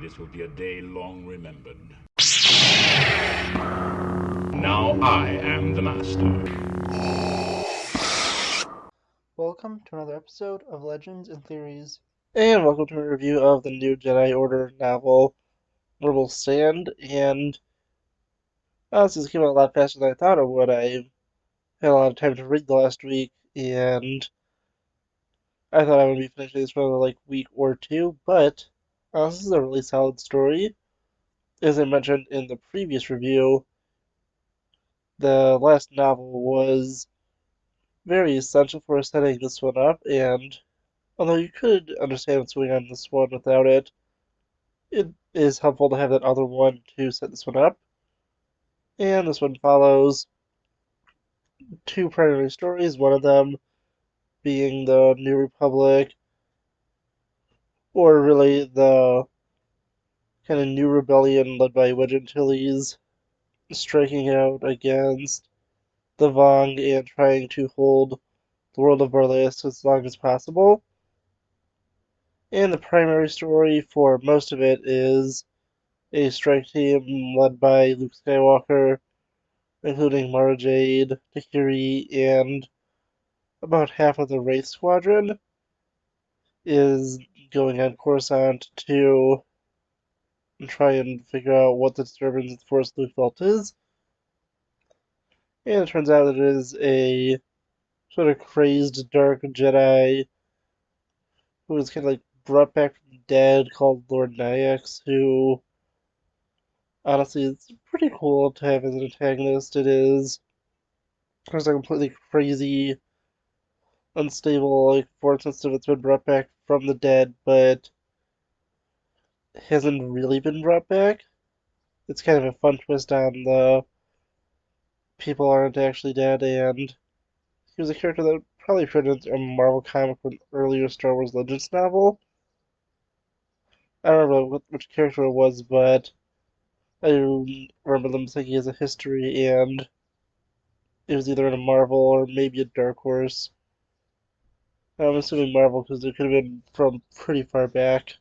This will be a day long remembered. Now I am the master. Welcome to another episode of Legends and Theories. And welcome to a review of the new Jedi Order novel, Rebel Stand. And honestly, this came out a lot faster than I thought it would. I had a lot of time to read the last week, and I thought I would be finishing this for another week or two. But this is a really solid story. As I mentioned in the previous review, the last novel was very essential for setting this one up, and although you could understand what's going on in this one without it, it is helpful to have that other one to set this one up. And this one follows two primary stories, one of them being the New Republic, or really the kind of new rebellion led by Wedge Antilles, striking out against the Vong and trying to hold the world of Barlaeus as long as possible. And the primary story for most of it is a strike team led by Luke Skywalker, including Mara Jade, Tahiri, and about half of the Wraith Squadron, is going on Coruscant to try and figure out what the disturbance of the Force Luke felt is. And it turns out it is a sort of crazed dark Jedi who was kind of brought back from the dead called Lord Nyax, who honestly is pretty cool to have as an antagonist. It is, there's a completely crazy, unstable, force system that's been brought back from the dead, but hasn't really been brought back. It's kind of a fun twist on the people aren't actually dead, and he was a character that probably fit into a Marvel comic or an earlier Star Wars Legends novel. I don't remember which character it was, but I remember them saying he has a history, and it was either in a Marvel or maybe a Dark Horse. I'm assuming Marvel because it could have been from pretty far back.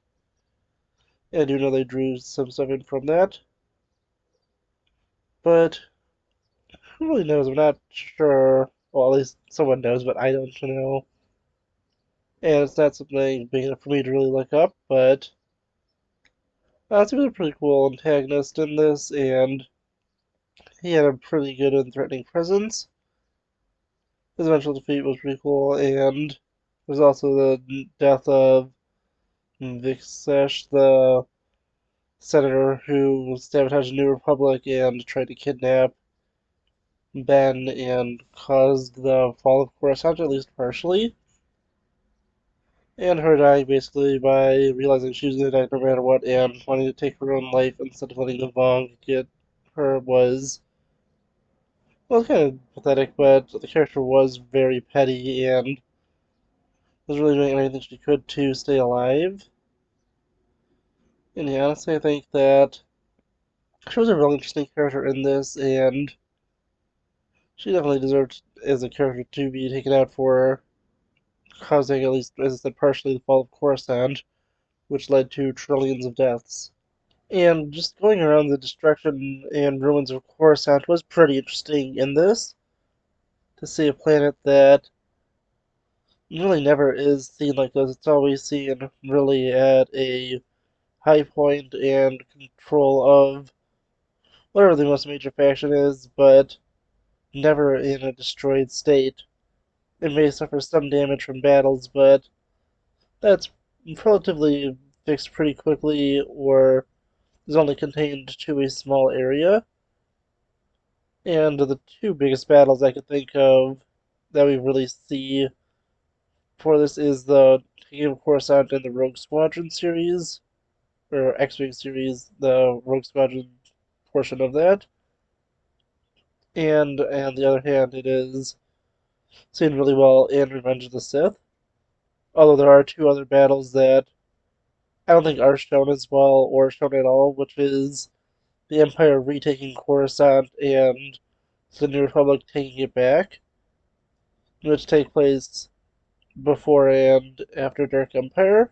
And I do know they drew some stuff in from that, but who really knows? I'm not sure. Well, at least someone knows, but I don't know. And it's not something big enough for me to really look up, but it's a pretty cool antagonist in this, and he had a pretty good and threatening presence. His eventual defeat was pretty cool, and there's also the death of Vixesh, the senator who sabotaged the New Republic and tried to kidnap Ben and caused the fall of Coruscant, at least partially. And her dying basically by realizing she was going to die no matter what and wanting to take her own life instead of letting the Vong get her was, well, kind of pathetic, but the character was very petty and was really doing anything she could to stay alive. And yeah, honestly, I think that she was a really interesting character in this, and she definitely deserved, as a character, to be taken out for causing, at least, as I said, partially the fall of Coruscant, which led to trillions of deaths. And just going around the destruction and ruins of Coruscant was pretty interesting in this. To see a planet that really never is seen like this. It's always seen really at a high point and control of whatever the most major faction is, but never in a destroyed state. It may suffer some damage from battles, but that's relatively fixed pretty quickly or is only contained to a small area. And the two biggest battles I could think of that we really see for this is the Taking of Coruscant and the Rogue Squadron series, or X-Wing series, the Rogue Squadron portion of that. And on the other hand, it is seen really well in Revenge of the Sith. Although there are two other battles that I don't think are shown as well or shown at all, which is the Empire retaking Coruscant and the New Republic taking it back, which take place before and after Dark Empire.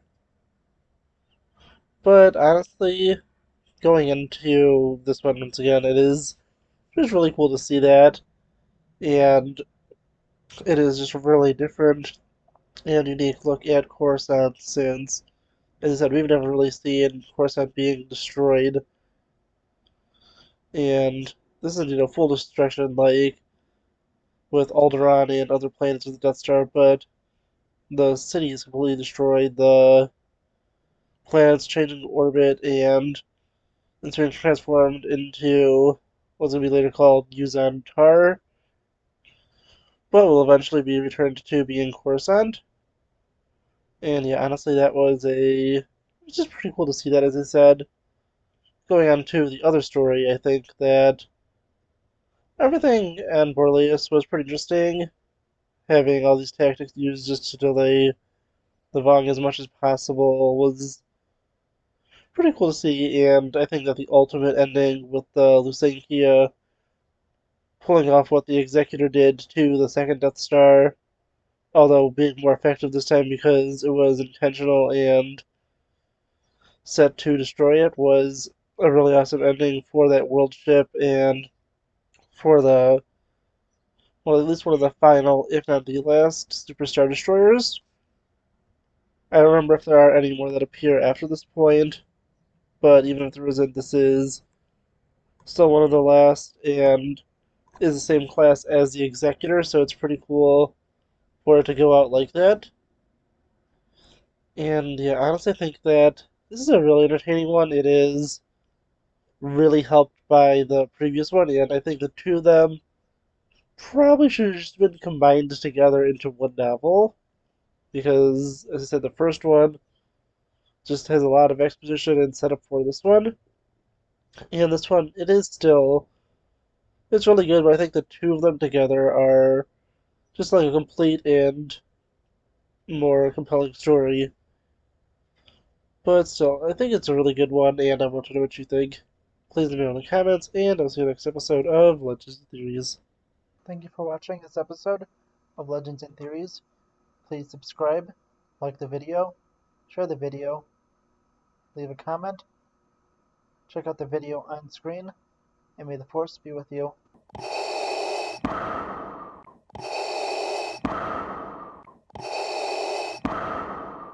But honestly, going into this one once again, it is just really cool to see that, and it is just a really different and unique look at Coruscant since, as I said, we've never really seen Coruscant being destroyed, and this is, full destruction like with Alderaan and other planets with the Death Star, but the city is completely destroyed, the planets changing orbit, and it's being transformed into what's going to be later called Yuzan Tar, but will eventually be returned to being Coruscant. And yeah, honestly, it's just pretty cool to see that, as I said. Going on to the other story, I think that everything in Borlius was pretty interesting, having all these tactics used just to delay the Vong as much as possible was pretty cool to see, and I think that the ultimate ending with the Lusancia pulling off what the Executor did to the second Death Star, although being more effective this time because it was intentional and set to destroy it, was a really awesome ending for that world ship and for well, at least one of the final, if not the last, Superstar Destroyers. I don't remember if there are any more that appear after this point, but even if there isn't, this is still one of the last and is the same class as the Executor, so it's pretty cool for it to go out like that. And yeah, honestly, I think that this is a really entertaining one. It is really helped by the previous one, and I think the two of them probably should have just been combined together into one novel. Because, as I said, the first one just has a lot of exposition and setup for this one. And this one, it's really good, but I think the two of them together are just like a complete and more compelling story. But still, I think it's a really good one, and I want to know what you think. Please let me know in the comments, and I'll see you next episode of Legends and Theories. Thank you for watching this episode of Legends and Theories. Please subscribe, like the video, share the video, leave a comment, check out the video on screen, and may the Force be with you.